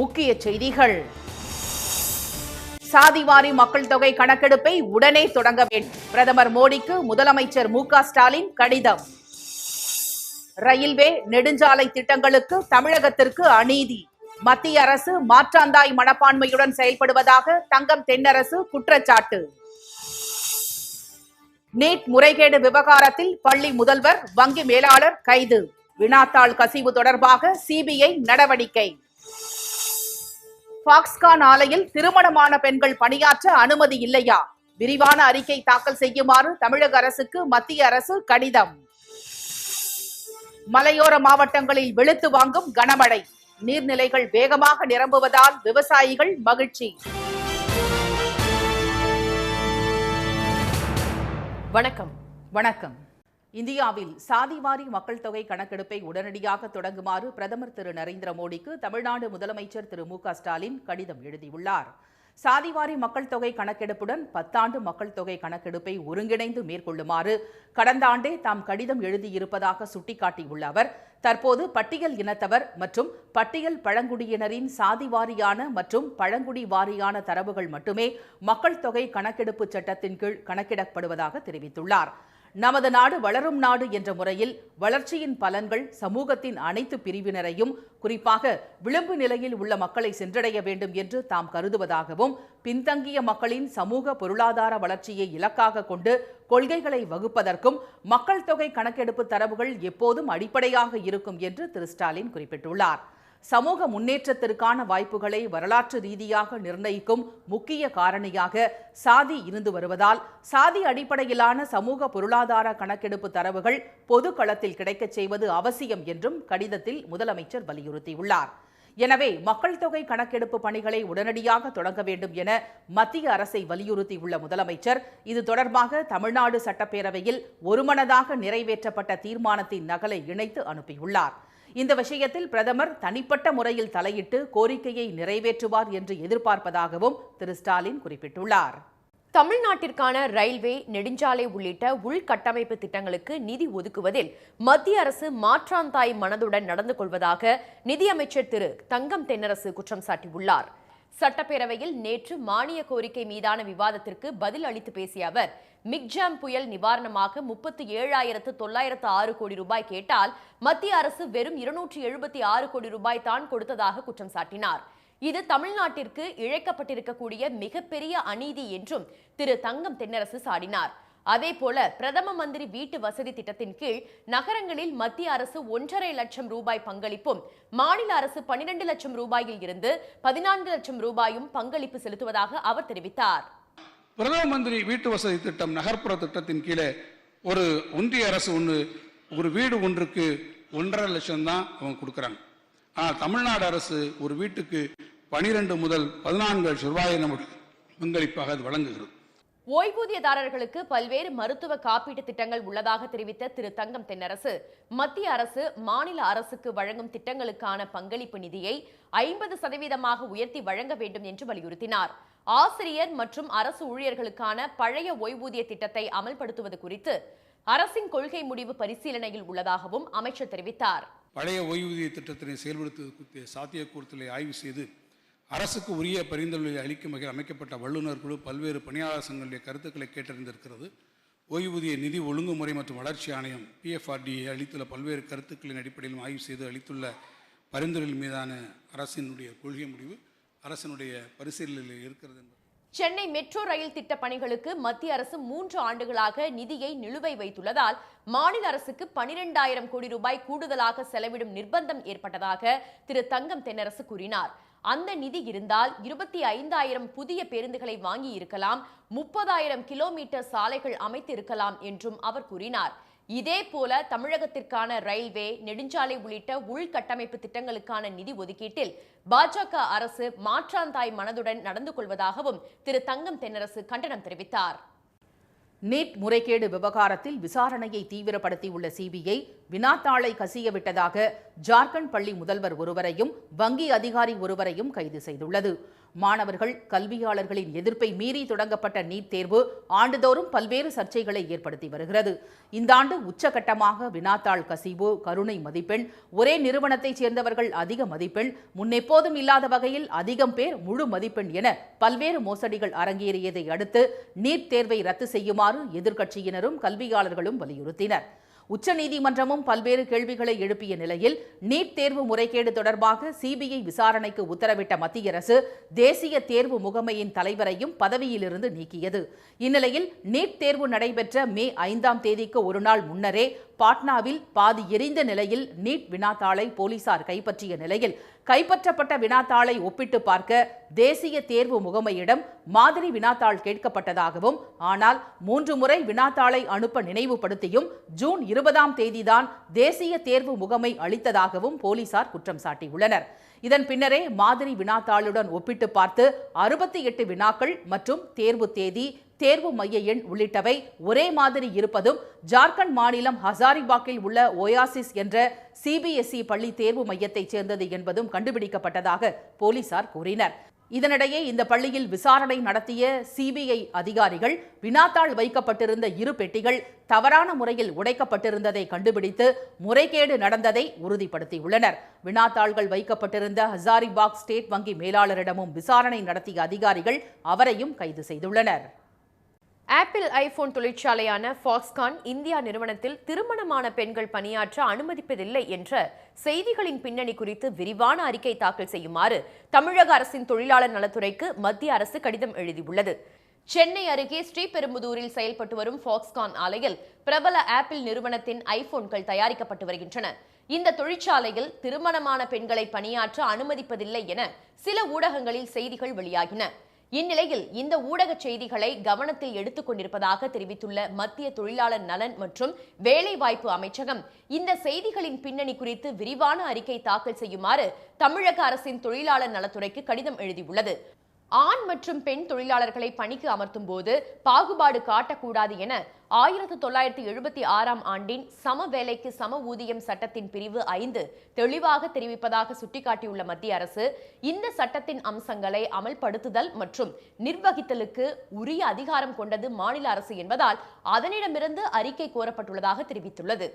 முக்கிய செய்திகள். சாதிவாரி மக்கள் தொகை கணக்கெடுப்பை உடனே தொடங்க வேண்டும். பிரதமர் மோடிக்கு முதலமைச்சர் மு.க. ஸ்டாலின் கடிதம். ரயில்வே நெடுஞ்சாலை திட்டங்களுக்கு தமிழகத்திற்கு அநீதி. மத்திய அரசு மாற்றாந்தாய் மனப்பான்மையுடன் செயல்படுவதாக தங்கம் தென்னரசு குற்றச்சாட்டு. நீட் முறைகேடு விவகாரத்தில் பள்ளி முதல்வர், வங்கி மேலாளர் கைது. வினாத்தாள் கசிவு தொடர்பாக சிபிஐ நடவடிக்கை. பாக்ஸ்கான் ஆலையில் திருமணமான பெண்கள் பணியாற்ற அனுமதி இல்லையா? விரிவான அறிக்கை தாக்கல் செய்யுமாறு தமிழக அரசுக்கு மத்திய அரசு கடிதம். மலையோர மாவட்டங்களில் வெளுத்து வாங்கும் கனமழை. நீர்நிலைகள் வேகமாக நிரம்புவதால் விவசாயிகள் மகிழ்ச்சி. வணக்கம். இந்தியாவில் சாதிவாரி மக்கள் தொகை கணக்கெடுப்பை உடனடியாக தொடங்குமாறு பிரதமர் திரு நரேந்திர மோடிக்கு தமிழ்நாடு முதலமைச்சர் திரு மு.க. ஸ்டாலின் கடிதம் எழுதியுள்ளார். சாதிவாரி மக்கள் தொகை கணக்கெடுப்புடன் 10 ஆண்டு மக்கள் தொகை கணக்கெடுப்பை ஒருங்கிணைந்து மேற்கொள்ளுமாறு கடந்த ஆண்டே தாம் கடிதம் எழுதியிருப்பதாக சுட்டிக்காட்டியுள்ள அவர், தற்போது பட்டியல் இனத்தவர் மற்றும் பட்டியல் பழங்குடியினரின் சாதிவாரியான மற்றும் பழங்குடி வாரியான தரவுகள் மட்டுமே மக்கள் தொகை கணக்கெடுப்பு சட்டத்தின் கீழ் கணக்கிடப்படுவதாக தெரிவித்துள்ளார். நமது நாடு வளரும் நாடு என்ற முறையில் வளர்ச்சியின் பலன்கள் சமூகத்தின் அனைத்து பிரிவினரையும், குறிப்பாக விளிம்பு நிலையில் உள்ள மக்களை சென்றடைய வேண்டும் என்று தாம் கருதுவதாகவும், பின்தங்கிய மக்களின் சமூக பொருளாதார வளர்ச்சியை இலக்காக கொண்டு கொள்கைகளை வகுப்பதற்கும் மக்கள் தொகை கணக்கெடுப்பு தரவுகள் எப்போதும் அடிப்படையாக இருக்கும் என்று திரு ஸ்டாலின் குறிப்பிட்டுள்ளார். சமூக முன்னேற்றத்திற்கான வாய்ப்புகளை வரலாற்று ரீதியாக நிர்ணயிக்கும் முக்கிய காரணியாக சாதி இருந்து வருவதால் சாதி அடிப்படையிலான சமூக பொருளாதார கணக்கெடுப்பு தரவுகள் பொது களத்தில் கிடைக்கச் செய்வது அவசியம் என்றும் கடிதத்தில் முதலமைச்சர் வலியுறுத்தியுள்ளார். எனவே மக்கள் தொகை கணக்கெடுப்பு பணிகளை உடனடியாக தொடங்க வேண்டும் என மத்திய அரசை வலியுறுத்தியுள்ள முதலமைச்சர், இது தொடர்பாக தமிழ்நாடு சட்டப்பேரவையில் ஒருமனதாக நிறைவேற்றப்பட்ட தீர்மானத்தின் நகலை இணைத்து அனுப்பியுள்ளார். இந்த விஷயத்தில் பிரதமர் தனிப்பட்ட முறையில் தலையிட்டு கோரிக்கையை நிறைவேற்றுவார் என்று எதிர்பார்ப்பதாகவும் திரு ஸ்டாலின் குறிப்பிட்டுள்ளார். தமிழ்நாட்டிற்கான ரயில்வே, நெடுஞ்சாலை உள்ளிட்ட உள்கட்டமைப்பு திட்டங்களுக்கு நிதி ஒதுக்குவதில் மத்திய அரசு மாற்றாந்தாய் மனதுடன் நடந்து கொள்வதாக நிதியமைச்சர் திரு தங்கம் தென்னரசு குற்றம் சாட்டியுள்ளார். சட்டப்பேரவையில் நேற்று மானிய கோரிக்கை மீதான விவாதத்திற்கு பதில் அளித்து பேசிய அவர், மிக்ஜாம் புயல் நிவாரணமாக 37,906 கோடி ரூபாய் கேட்டால் மத்திய அரசு வெறும் 276 கோடி ரூபாய் தான் கொடுத்ததாக குற்றம் சாட்டினார். இது தமிழ்நாட்டிற்கு இழைக்கப்பட்டிருக்கக்கூடிய மிகப்பெரிய அநீதி என்றும் திரு தங்கம் தென்னரசு சாடினார். அதேபோல பிரதம மந்திரி வீட்டு வசதி திட்டத்தின் கீழ் நகரங்களில் மத்திய அரசு 1.5 லட்சம் ரூபாய் பங்களிப்பும், மாநில அரசு 12 லட்சம் ரூபாயில் இருந்து 14 லட்சம் ரூபாயும் பங்களிப்பு செலுத்துவதாக அவர் தெரிவித்தார். பிரதம மந்திரி வீட்டு வசதி திட்டம், நகர்ப்புற திட்டத்தின் கீழே ஒரு ஒன்றிய அரசு ஒரு வீடு ஒன்றுக்கு 1.5 லட்சம் தான் அவங்க கொடுக்குறாங்க. ஆனால் தமிழ்நாடு அரசு ஒரு வீட்டுக்கு 12 முதல் 14 லட்சம் ரூபாயை நமக்கு பங்களிப்பாக அது வழங்குகிறது. ஓய்வூதியதாரர்களுக்கு பல்வேறு மருத்துவ காப்பீட்டு திட்டங்கள் உள்ளதாக தெரிவித்த திரு தங்கம் தென்னரசு, மத்திய அரசு மாநில அரசுக்கு வழங்கும் திட்டங்களுக்கான பங்களிப்பு நிதியை 50% உயர்த்தி வழங்க வேண்டும் என்று வலியுறுத்தினார். ஆசிரியர் மற்றும் அரசு ஊழியர்களுக்கான பழைய ஓய்வூதிய திட்டத்தை அமல்படுத்துவது குறித்து அரசின் கொள்கை முடிவு பரிசீலனையில் உள்ளதாகவும் அமைச்சர் தெரிவித்தார். பழைய ஓய்வூதிய திட்டத்தினை செயல்படுத்துவது குறித்த சாத்தியக்கூறுகளை ஆய்வு செய்து அரசுக்கு உரிய பரிந்துரைகளை அளிக்கும் வகையில் அமைக்கப்பட்ட வல்லுநர் குழு பல்வேறு பணியாளர் சங்கங்களுடைய கருத்துக்களை கேட்டறிந்திருக்கிறது. ஓய்வூதிய நிதி ஒழுங்குமுறை மற்றும் வளர்ச்சி ஆணையம் PFRDA அளித்துள்ள பல்வேறு கருத்துக்களின் அடிப்படையிலும் ஆய்வு செய்து அளித்துள்ள பரிந்துரைகள் மீதான அரசினுடைய கொள்கை முடிவு அரசினுடைய பரிசீலனையில் இருக்கிறது. சென்னை மெட்ரோ ரயில் திட்ட பணிகளுக்கு மத்திய அரசு 3 ஆண்டுகளாக நிதியை நிலுவை வைத்துள்ளதால் மாநில அரசுக்கு 12,000 கோடி ரூபாய் கூடுதலாக செலவிடும் நிர்பந்தம் ஏற்பட்டதாக திரு தங்கம் தென்னரசு கூறினார். அந்த நிதி இருந்தால் 25,000 புதிய பேருந்துகளை வாங்கி இருக்கலாம், 30,000 கிலோமீட்டர் சாலைகள் அமைத்து இருக்கலாம் என்றும் அவர் கூறினார். இதேபோல தமிழகத்திற்கான ரயில்வே, நெடுஞ்சாலை உள்ளிட்ட உள்கட்டமைப்பு திட்டங்களுக்கான நிதி ஒதுக்கீட்டில் பாஜக அரசு மாற்றாந்தாய் மனதுடன் நடந்து கொள்வதாகவும் திரு தங்கம் தென்னரசு கண்டனம் தெரிவித்தார். நீட் முறைகேடு விவகாரத்தில் விசாரணையை தீவிரப்படுத்தியுள்ள சிபிஐ வினாத்தாளை கசிய விட்டதாக ஜார்க்கண்ட் பள்ளி முதல்வர் ஒருவரையும் வங்கி அதிகாரி ஒருவரையும் கைது செய்துள்ளது. மாணவர்கள், கல்வியாளர்களின் எதிர்ப்பை மீறி தொடங்கப்பட்ட நீட் தேர்வு ஆண்டுதோறும் பல்வேறு சர்ச்சைகளை ஏற்படுத்தி வருகிறது. இந்த ஆண்டு உச்சகட்டமாக வினாத்தாள் கசிவு, கருணை மதிப்பெண், ஒரே நிறுவனத்தைச் சேர்ந்தவர்கள் அதிக மதிப்பெண், முன்னெப்போதும் இல்லாத வகையில் அதிகம் பேர் முழு மதிப்பெண் என பல்வேறு மோசடிகள் அரங்கேறியதை அடுத்து நீட் தேர்வை ரத்து செய்யுமாறு எதிர்க்கட்சியினரும் கல்வியாளர்களும் வலியுறுத்தினர். உச்சநீதிமன்றமும் பல்வேறு கேள்விகளை எழுப்பிய நிலையில் நீட் தேர்வு முறைகேடு தொடர்பாக சிபிஐ விசாரணைக்கு உத்தரவிட்ட மத்திய அரசு தேசிய தேர்வு முகமையின் தலைவரையும் பதவியிலிருந்து நீக்கியது. இந்நிலையில் நீட் தேர்வு நடைபெற்ற மே 5ஆம் தேதிக்கு ஒரு நாள் முன்னரே பாட்னாவில் பாதி எரிந்த நிலையில் நீட் வினாத்தாளை போலீசார் கைப்பற்றிய நிலையில் கைப்பற்றப்பட்ட வினாத்தாளை ஒப்பிட்டு பார்க்க தேசிய தேர்வு முகமையிடம் மாதிரி வினாத்தாள் கேட்கப்பட்டதாகவும், ஆனால் 3 முறை வினாத்தாளை அனுப்ப நினைவுபடுத்தியும் ஜூன் 20ஆம் தேதிதான் தேசிய தேர்வு முகமை அளித்ததாகவும் போலீசார் குற்றம் சாட்டியுள்ளனர். இதன் பின்னரே மாதிரி வினாத்தாளுடன் ஒப்பிட்டு பார்த்து 68 வினாக்கள் மற்றும் தேர்வு தேதி, தேர்வு மைய எண் உள்ளிட்டவை ஒரே மாதிரி இருப்பதும் ஜார்க்கண்ட் மாநிலம் ஹசாரிபாக்கில் உள்ள ஒயாசிஸ் என்ற சிபிஎஸ்இ பள்ளி தேர்வு மையத்தைச் சேர்ந்தது என்பதும் கண்டுபிடிக்கப்பட்டதாக போலீசார் கூறினர். இதனிடையே இந்த பள்ளியில் விசாரணை நடத்திய சிபிஐ அதிகாரிகள் வினாத்தாள் வைக்கப்பட்டிருந்த 2 பெட்டிகள் தவறான முறையில் உடைக்கப்பட்டிருந்ததை கண்டுபிடித்து முறைகேடு நடந்ததை உறுதிப்படுத்தியுள்ளனர். வினாத்தாள்கள் வைக்கப்பட்டிருந்த ஹசாரிபாக் ஸ்டேட் வங்கி மேலாளரிடமும் விசாரணை நடத்திய அதிகாரிகள் அவரையும் கைது செய்துள்ளனர். ஆப்பிள் ஐபோன் தொழிற்சாலையான ஃபாக்ஸ்கான் இந்தியா நிறுவனத்தில் திருமணமான பெண்கள் பணியாற்ற அனுமதிப்பதில்லை என்ற செய்திகளின் பின்னணி குறித்து விரிவான அறிக்கை தாக்கல் செய்யுமாறு தமிழக அரசின் தொழிலாளர் நலத்துறைக்கு மத்திய அரசு கடிதம் எழுதியுள்ளது. சென்னை அருகே ஸ்ரீபெரும்புதூரில் செயல்பட்டு வரும் ஃபாக்ஸ்கான் ஆலையில் பிரபல ஆப்பிள் நிறுவனத்தின் ஐபோன்கள் தயாரிக்கப்பட்டு வருகின்றன. இந்த தொழிற்சாலையில் திருமணமான பெண்களை பணியாற்ற அனுமதிப்பதில்லை என சில ஊடகங்களில் செய்திகள் வெளியாகின. இந்நிலையில் இந்த ஊடக செய்திகளை கவனத்தில் எடுத்துக் கொண்டிருப்பதாக தெரிவித்துள்ள மத்திய தொழிலாளர் நலன் மற்றும் வேலைவாய்ப்பு அமைச்சகம் இந்த செய்திகளின் பின்னணி குறித்து விரிவான அறிக்கை தாக்கல் செய்யுமாறு தமிழக அரசின் தொழிலாளர் நலத்துறைக்கு கடிதம் எழுதியுள்ளது. ஆண் மற்றும் பெண் தொழிலாளர்களை பணிக்கு அமர்த்தும் போது பாகுபாடு காட்டக்கூடாது என 1976ஆம் ஆண்டின் சம வேலைக்கு சம ஊதியம் சட்டத்தின் பிரிவு 5 தெளிவாக தெரிவிப்பதாக சுட்டிக்காட்டியுள்ள மத்திய அரசு இந்த சட்டத்தின் அம்சங்களை அமல்படுத்துதல் மற்றும் நிர்வகித்தலுக்கு உரிய அதிகாரம் கொண்டது மாநில அரசு என்பதால் அதனிடமிருந்து அறிக்கை கோரப்பட்டுள்ளதாக தெரிவித்துள்ளது.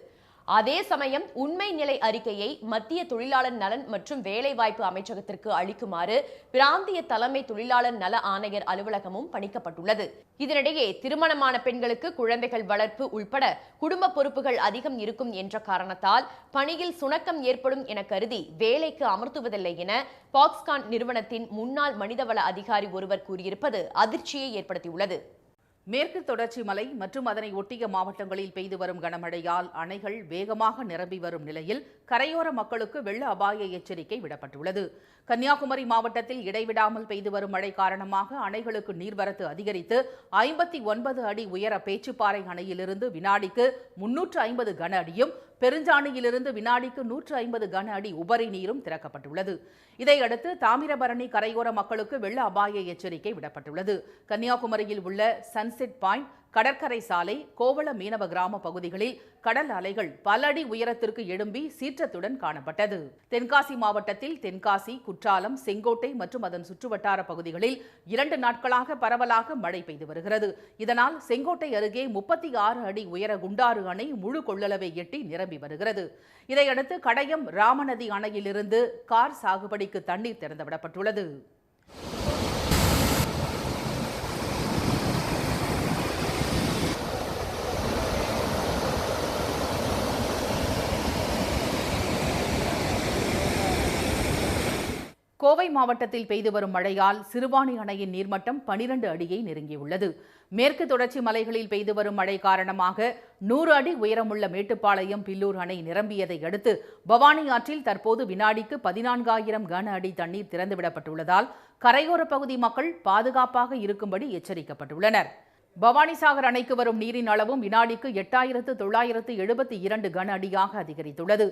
அதே சமயம் உண்மை நிலை அறிக்கையை மத்திய தொழிலாளர் நலன் மற்றும் வேலைவாய்ப்பு அமைச்சகத்திற்கு அளிக்குமாறு பிராந்திய தலைமை தொழிலாளர் நல ஆணையர் அலுவலகமும் பணிக்கப்பட்டுள்ளது. இதனிடையே திருமணமான பெண்களுக்கு குழந்தைகள் வளர்ப்பு உள்பட குடும்ப பொறுப்புகள் அதிகம் இருக்கும் என்ற காரணத்தால் பணியில் சுணக்கம் ஏற்படும் என கருதி வேலைக்கு அமர்த்துவதில்லை என ஃபாக்ஸ்கான் நிறுவனத்தின் முன்னாள் மனிதவள அதிகாரி ஒருவர் கூறியிருப்பது அதிர்ச்சியை ஏற்படுத்தியுள்ளது. மேற்கு தொடர்ச்சி மலை மற்றும் அதனை ஒட்டிய மாவட்டங்களில் பெய்து வரும் கனமழையால் அணைகள் வேகமாக நிரம்பி வரும் நிலையில் கரையோர மக்களுக்கு வெள்ள அபாய எச்சரிக்கை விடப்பட்டுள்ளது. கன்னியாகுமரி மாவட்டத்தில் இடைவிடாமல் பெய்து வரும் மழை காரணமாக அணைகளுக்கு நீர்வரத்து அதிகரித்து 59 அடி உயர பேச்சுப்பாறை அணையிலிருந்து வினாடிக்கு 350 கன அடியும், பெருஞ்சாணியிலிருந்து வினாடிக்கு 150 கன அடி உபரி நீரும் திறக்கப்பட்டுள்ளது. இதையடுத்து தாமிரபரணி கரையோர மக்களுக்கு வெள்ள அபாய எச்சரிக்கை விடப்பட்டுள்ளது. கன்னியாகுமரியில் உள்ள சன்செட் பாயிண்ட், கடற்கரை சாலை, கோவள மீனவ கிராம பகுதிகளில் கடல் அலைகள் பல அடி உயரத்திற்கு எழும்பி சீற்றத்துடன் காணப்பட்டது. தென்காசி மாவட்டத்தில் தென்காசி, குற்றாலம், செங்கோட்டை மற்றும் அதன் சுற்றுவட்டார பகுதிகளில் 2 நாட்களாக பரவலாக மழை பெய்து வருகிறது. இதனால் செங்கோட்டை அருகே 36 அடி உயர குண்டாறு அணை முழு கொள்ளளவை எட்டி நிரம்பி வருகிறது. இதையடுத்து கடையம் ராமநதி அணையிலிருந்து கார் சாகுபடிக்கு தண்ணீர் திறந்துவிடப்பட்டுள்ளது. கோவை மாவட்டத்தில் பெய்து வரும் மழையால் சிறுவாணி அணையின் நீர்மட்டம் 12 அடியை நெருங்கியுள்ளது. மேற்கு தொடர்ச்சி மலைகளில் பெய்து வரும் மழை காரணமாக 100 அடி உயரமுள்ள மேட்டுப்பாளையம் பில்லூர் அணை நிரம்பியதை அடுத்து பவானி ஆற்றில் தற்போது வினாடிக்கு 14,000 கன அடி தண்ணீர் திறந்துவிடப்பட்டுள்ளதால் கரையோர பகுதி மக்கள் பாதுகாப்பாக இருக்கும்படி எச்சரிக்கப்பட்டுள்ளனர். பவானிசாகர் அணைக்கு வரும் நீரின் அளவும் வினாடிக்கு 8,972 கன அடியாக அதிகரித்துள்ளது.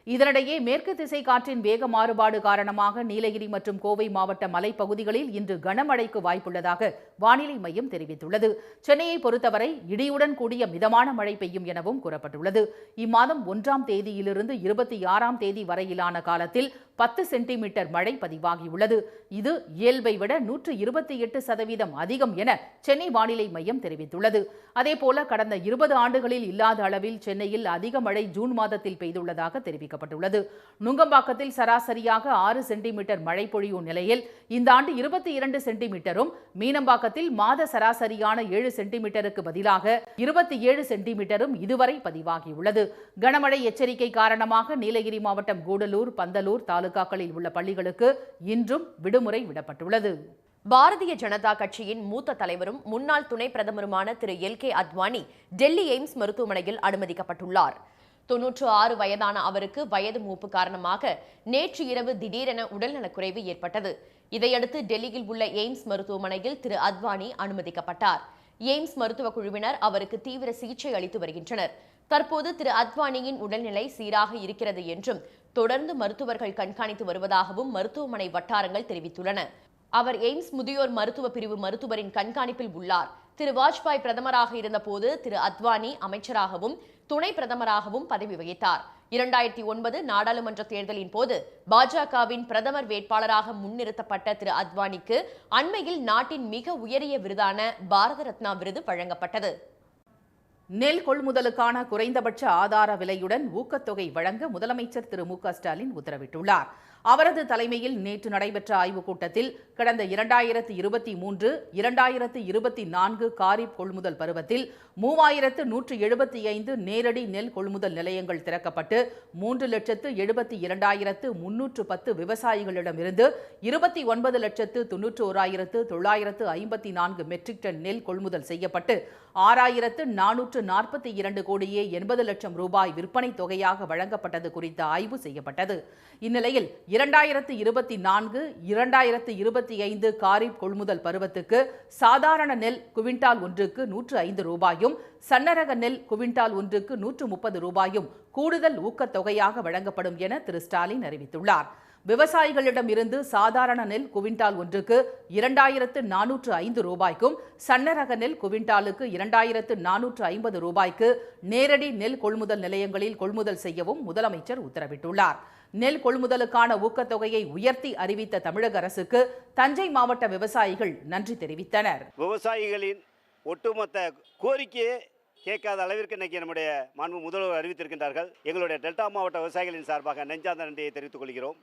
இதனிடையே மேற்கு திசை காற்றின் வேக மாறுபாடு காரணமாக நீலகிரி மற்றும் கோவை மாவட்ட மலைப்பகுதிகளில் இன்று கனமழைக்கு வாய்ப்புள்ளதாக வானிலை மையம் தெரிவித்துள்ளது. சென்னையை பொறுத்தவரை இடியுடன் கூடிய மிதமான மழை பெய்யும் எனவும் கூறப்பட்டுள்ளது. இம்மாதம் 1ஆம் தேதியிலிருந்து 26ஆம் தேதி வரையிலான காலத்தில் 10 சென்டிமீட்டர் மழை பதிவாகியுள்ளது. இது இயல்பை விட 128% அதிகம் என சென்னை வானிலை மையம் தெரிவித்துள்ளது. அதேபோல கடந்த 20 ஆண்டுகளில் இல்லாத அளவில் சென்னையில் அதிக மழை ஜூன் மாதத்தில் பெய்துள்ளதாக தெரிவிக்கப்பட்டுள்ளது. நுங்கம்பாக்கத்தில் சராசரியாக 6 சென்டிமீட்டர் மழை பொழியும் நிலையில் இந்த ஆண்டு 22 சென்டிமீட்டரும், மீனம்பாக்கத்தில் மாத சராசரியான 7 சென்டிமீட்டருக்கு பதிலாக 27 சென்டிமீட்டரும் இதுவரை பதிவாகியுள்ளது. கனமழை எச்சரிக்கை காரணமாக நீலகிரி மாவட்டம் கூடலூர், பந்தலூர் தாலுகாக்களில் உள்ள பள்ளிகளுக்கு இன்றும் விடுமுறை விடப்பட்டுள்ளது. பாரதிய ஜனதா கட்சியின் மூத்த தலைவரும் முன்னாள் துணை பிரதமருமான திரு LK அத்வானி டெல்லி எய்ம்ஸ் மருத்துவமனையில் அனுமதிக்கப்பட்டுள்ளார். 96 வயதான அவருக்கு வயது மூப்பு காரணமாக நேற்று இரவு திடீரென உடல்நலக்குறைவு ஏற்பட்டது. இதையடுத்து டெல்லியில் உள்ள எய்ம்ஸ் மருத்துவமனையில் திரு அத்வானி அனுமதிக்கப்பட்டார். எய்ம்ஸ் மருத்துவ குழுவினர் அவருக்கு தீவிர சிகிச்சை அளித்து வருகின்றனர். தற்போது திரு அத்வானியின் உடல்நிலை சீராக இருக்கிறது என்றும் தொடர்ந்து மருத்துவர்கள் கண்காணித்து வருவதாகவும் மருத்துவமனை வட்டாரங்கள் தெரிவித்துள்ளன. அவர் எய்ம்ஸ் முதியோர் மருத்துவ பிரிவு மருத்துவரின் கண்காணிப்பில் உள்ளார். திரு வாஜ்பாய் பிரதமராக இருந்தபோது திரு அத்வானி அமைச்சராகவும் துணை பிரதமராகவும் பதவி வகித்தார். 2009 நாடாளுமன்ற தேர்தலின் போது பாஜகவின் பிரதமர் வேட்பாளராக முன்னிறுத்தப்பட்ட திரு அத்வானிக்கு அண்மையில் நாட்டின் மிக உயரிய விருதான பாரத ரத்னா விருது வழங்கப்பட்டது. நெல் கொள்முதலுக்கான குறைந்தபட்ச ஆதார விலையுடன் ஊக்கத்தொகை வழங்க முதலமைச்சர் திரு மு.க. ஸ்டாலின் உத்தரவிட்டுள்ளார். அவரது தலைமையில் நேற்று நடைபெற்ற ஆய்வுக் கூட்டத்தில் கடந்த 2023-2024 காரிப் கொள்முதல் பருவத்தில் 3175 நேரடி நெல் கொள்முதல் நிலையங்கள் திறக்கப்பட்டு 3,72,310 விவசாயிகளிடமிருந்து 29,91,954 மெட்ரிக் டன் நெல் கொள்முதல் செய்யப்பட்டு 6,442 கோடியே 80 லட்சம் ரூபாய் விற்பனை தொகையாக வழங்கப்பட்டது குறித்த ஆய்வு செய்யப்பட்டது. இந்நிலையில் 2024-2025 காரிப் கொள்முதல் பருவத்துக்கு சாதாரண நெல் குவிண்டால் ஒன்றுக்கு 105 ரூபாயும், சன்னரக நெல் குவிண்டால் ஒன்றுக்கு 130 ரூபாயும் கூடுதல் ஊக்கத்தொகையாக வழங்கப்படும் என திரு ஸ்டாலின் அறிவித்துள்ளார். விவசாயிகளிடமிருந்து சாதாரண நெல் குவிண்டால் ஒன்றுக்கு 2,405 ரூபாய்க்கும், சன்னரக நெல் குவிண்டாலுக்கு 2,450 ரூபாய்க்கு நேரடி நெல் கொள்முதல் நிலையங்களில் கொள்முதல் செய்யவும் முதலமைச்சர் உத்தரவிட்டுள்ளார். நெல் கொள்முதலுக்கான ஊக்கத்தொகையை உயர்த்தி அறிவித்த தமிழக அரசுக்கு தஞ்சை மாவட்ட விவசாயிகள் நன்றி தெரிவித்தனர். விவசாயிகளின் ஒட்டுமொத்த கோரிக்கையை கேட்காத அளவிற்கு இன்னைக்கு நம்முடைய மாண்பு முதல்வர் அறிவித்திருக்கின்றார்கள். எங்களுடைய டெல்டா மாவட்ட விவசாயிகளின் சார்பாக நெஞ்சார்ந்த நன்றியை தெரிவித்துக் கொள்கிறோம்.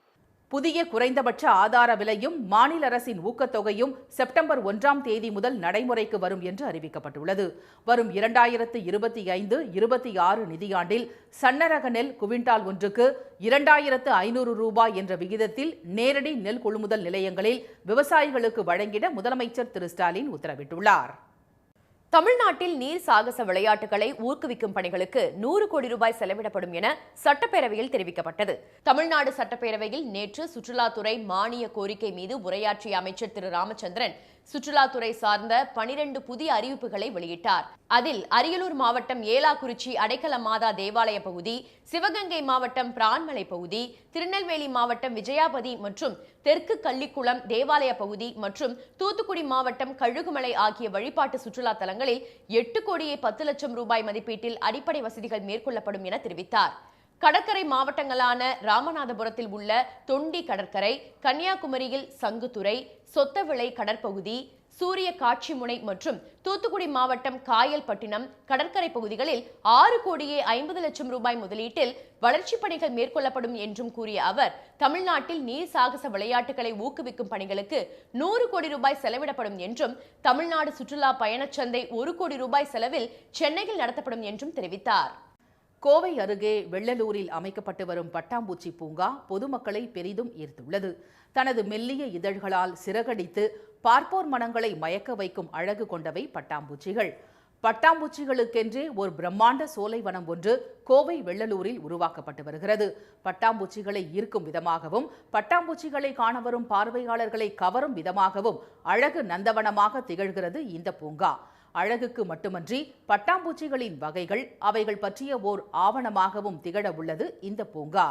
புதிய குறைந்தபட்ச ஆதார விலையும் மாநில அரசின் ஊக்கத்தொகையும் செப்டம்பர் 1ஆம் தேதி முதல் நடைமுறைக்கு வரும் என்று அறிவிக்கப்பட்டுள்ளது. வரும் 2025-26 நிதியாண்டில் சன்னரக நெல் குவிண்டால் ஒன்றுக்கு 2,500 ரூபாய் என்ற விகிதத்தில் நேரடி நெல் கொள்முதல் நிலையங்களில் விவசாயிகளுக்கு வழங்கிட முதலமைச்சர் திரு ஸ்டாலின் உத்தரவிட்டுள்ளார். தமிழ்நாட்டில் நீர் சாகச விளையாட்டுகளை ஊக்குவிக்கும் பணிகளுக்கு 100 கோடி ரூபாய் செலவிடப்படும் என சட்டப்பேரவையில் தெரிவிக்கப்பட்டது. தமிழ்நாடு சட்டப்பேரவையில் நேற்று சுற்றுலாத்துறை மானிய கோரிக்கை மீது உரையாற்றிய அமைச்சர் திரு ராமச்சந்திரன் சுற்றுலாத்துறை சார்ந்த 12 புதிய அறிவிப்புகளை வெளியிட்டார். அதில் அரியலூர் மாவட்டம் ஏலாக்குறிச்சி அடைக்கல மாதா தேவாலய பகுதி, சிவகங்கை மாவட்டம் பிரான்மலை பகுதி, திருநெல்வேலி மாவட்டம் விஜயாபதி மற்றும் தெற்கு கள்ளிக்குளம் தேவாலய பகுதி மற்றும் தூத்துக்குடி மாவட்டம் கழுகுமலை ஆகிய வழிபாட்டு சுற்றுலா தலங்களில் 8 கோடியே 10 லட்சம் ரூபாய் மதிப்பீட்டில் அடிப்படை வசதிகள் மேற்கொள்ளப்படும் என தெரிவித்தார். கடற்கரை மாவட்டங்களான ராமநாதபுரத்தில் உள்ள தொண்டி கடற்கரை, கன்னியாகுமரியில் சங்குத்துறை, சொத்தவிளை கடற்பகுதி, சூரிய காட்சிமுனை மற்றும் தூத்துக்குடி மாவட்டம் காயல்பட்டினம் கடற்கரை பகுதிகளில் 6 கோடியே 50 லட்சம் ரூபாய் முதலீட்டில் வளர்ச்சிப் பணிகள் மேற்கொள்ளப்படும் என்றும் கூறிய அவர், தமிழ்நாட்டில் நீர் சாகச விளையாட்டுகளை ஊக்குவிக்கும் பணிகளுக்கு 100 கோடி ரூபாய் செலவிடப்படும் என்றும், தமிழ்நாடு சுற்றுலா பயணச்சந்தை 1 கோடி ரூபாய் செலவில் சென்னையில் நடத்தப்படும் என்றும் தெரிவித்தார். கோவை அருகே வெள்ளலூரில் அமைக்கப்பட்டு வரும் பட்டாம்பூச்சி பூங்கா பொதுமக்களை பெரிதும் ஈர்த்துள்ளது. தனது மெல்லிய இதழ்களால் சிறகடித்து பார்ப்போர் மனங்களை மயக்க வைக்கும் அழகு கொண்டவை பட்டாம்பூச்சிகள். பட்டாம்பூச்சிகளுக்கென்றே ஒரு பிரம்மாண்ட சோலைவனம் ஒன்று கோவை வெள்ளலூரில் உருவாக்கப்பட்டு வருகிறது. பட்டாம்பூச்சிகளை ஈர்க்கும் விதமாகவும் பட்டாம்பூச்சிகளை காண வரும் பார்வையாளர்களை கவரும் விதமாகவும் அழகு நந்தவனமாக திகழ்கிறது இந்த பூங்கா. அழகுக்கு மட்டுமன்றி பட்டாம்பூச்சிகளின் வகைகள், அவைகள் பற்றிய ஓர் ஆவணமாகவும் திகழ உள்ளது இந்த பூங்கா.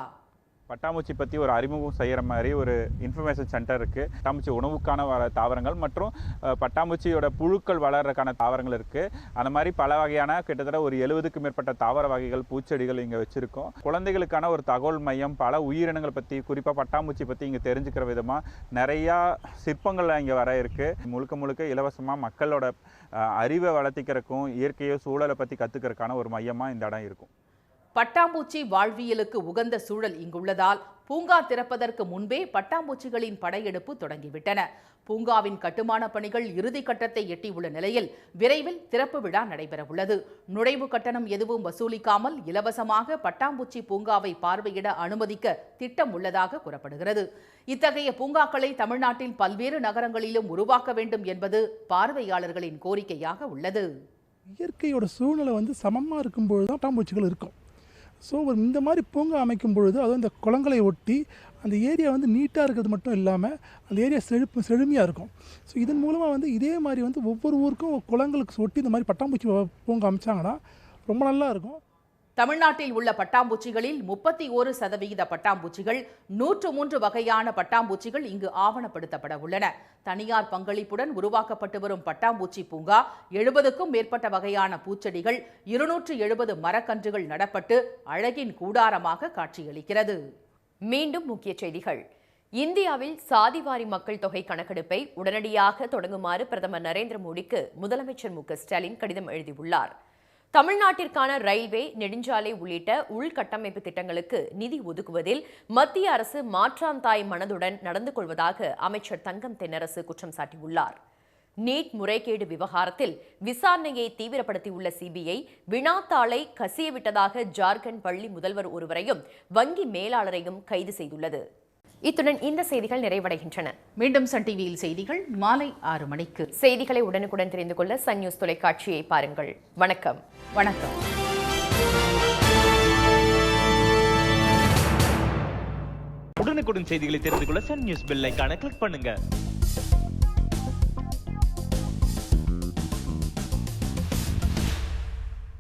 பட்டாம்பூச்சி பற்றி ஒரு அறிமுகம் செய்கிற மாதிரி ஒரு இன்ஃபர்மேஷன் சென்டர் இருக்குது. பட்டாம்பூச்சி உணவுக்கான தாவரங்கள் மற்றும் பட்டாம்பூச்சியோட புழுக்கள் வளர்றதுக்கான தாவரங்கள் இருக்குது. அந்த மாதிரி பல வகையான கிட்டத்தட்ட ஒரு 70க்கும் மேற்பட்ட தாவர வகைகள், பூச்செடிகள் இங்கே வச்சுருக்கோம். குழந்தைகளுக்கான ஒரு தகவல் மையம், பல உயிரினங்கள் பற்றி, குறிப்பாக பட்டாம்பூச்சி பற்றி இங்கே தெரிஞ்சுக்கிற விதமாக நிறையா சிற்பங்கள் இங்கே வர இருக்குது. முழுக்க முழுக்க இலவசமாக மக்களோட அறிவை வளர்த்திக்கிறதுக்கும் இயற்கையோ சூழலை பற்றி கற்றுக்கிறதுக்கான ஒரு மையமாக இந்த இடம் இருக்கும். பட்டாம்பூச்சி வாழ்வியலுக்கு உகந்த சூழல் இங்குள்ளதால் பூங்கா திறப்பதற்கு முன்பே பட்டாம்பூச்சிகளின் படையெடுப்பு தொடங்கிவிட்டன. பூங்காவின் கட்டுமான பணிகள் இறுதி கட்டத்தை எட்டியுள்ள நிலையில் விரைவில் திறப்பு விழா நடைபெறவுள்ளது. நுழைவு கட்டணம் எதுவும் வசூலிக்காமல் இலவசமாக பட்டாம்பூச்சி பூங்காவை பார்வையிட அனுமதிக்க திட்டம் உள்ளதாக கூறப்படுகிறது. இத்தகைய பூங்காக்களை தமிழ்நாட்டில் பல்வேறு நகரங்களிலும் உருவாக்க வேண்டும் என்பது பார்வையாளர்களின் கோரிக்கையாக உள்ளது. இயற்கையோட சூழ்நிலை சமமாக இருக்கும்பொழுது தான் பட்டாம்பூச்சிகள் இருக்கும். ஸோ இந்த மாதிரி பூங்கா அமைக்கும் பொழுது அதுவும் இந்த குளங்களை ஒட்டி அந்த ஏரியா நீட்டாக இருக்கிறது மட்டும் இல்லாமல் அந்த ஏரியா செழுமையாக இருக்கும். ஸோ இதன் மூலமாக இதே மாதிரி ஒவ்வொரு ஊருக்கும் குளங்களுக்கு ஒட்டி இந்த மாதிரி பட்டாம்பூச்சி பூங்கா அமைச்சாங்கன்னா ரொம்ப நல்லா இருக்கும். தமிழ்நாட்டில் உள்ள பட்டாம்பூச்சிகளில் 31% பட்டாம்பூச்சிகள், 103 வகையான பட்டாம்பூச்சிகள் இங்கு ஆவணப்படுத்தப்பட உள்ளன. தனியார் பங்களிப்புடன் உருவாக்கப்பட்டு வரும் பட்டாம்பூச்சி பூங்கா 70க்கும் மேற்பட்ட வகையான பூச்செடிகள், 270 மரக்கன்றுகள் நடப்பட்டு அழகின் கூடாரமாக காட்சியளிக்கிறது. மீண்டும் முக்கிய செய்திகள். இந்தியாவில் சாதிவாரி மக்கள் தொகை கணக்கெடுப்பை உடனடியாக தொடங்குமாறு பிரதமர் நரேந்திர மோடிக்கு முதலமைச்சர் மு.க.ஸ்டாலின் கடிதம் எழுதியுள்ளார். தமிழ்நாட்டிற்கான ரயில்வே, நெடுஞ்சாலை உள்ளிட்ட உள்கட்டமைப்பு திட்டங்களுக்கு நிதி ஒதுக்குவதில் மத்திய அரசு மாற்றாந்தாய் மனதுடன் நடந்து கொள்வதாக அமைச்சர் தங்கம் தென்னரசு குற்றம் சாட்டியுள்ளார். நீட் முறைகேடு விவகாரத்தில் விசாரணையை தீவிரப்படுத்தியுள்ள சிபிஐ வினாத்தாளை கசியவிட்டதாக ஜார்க்கண்ட் பள்ளி முதல்வர் ஒருவரையும் வங்கி மேலாளரையும் கைது செய்துள்ளது. இத்துடன் இந்த செய்திகள் நிறைவடைகின்றன. மீண்டும் சன் டிவியில் செய்திகள் மாலை 6 மணிக்கு. செய்திகளை உடனுக்குடன் தெரிந்து கொள்ள சன் நியூஸ் தொலைக்காட்சியை பாருங்கள். வணக்கம். வணக்கம். உடனுக்குடன் செய்திகளை தெரிந்து கொள்ள சன் நியூஸ் பெல் ஐகானை கிளிக் பண்ணுங்க.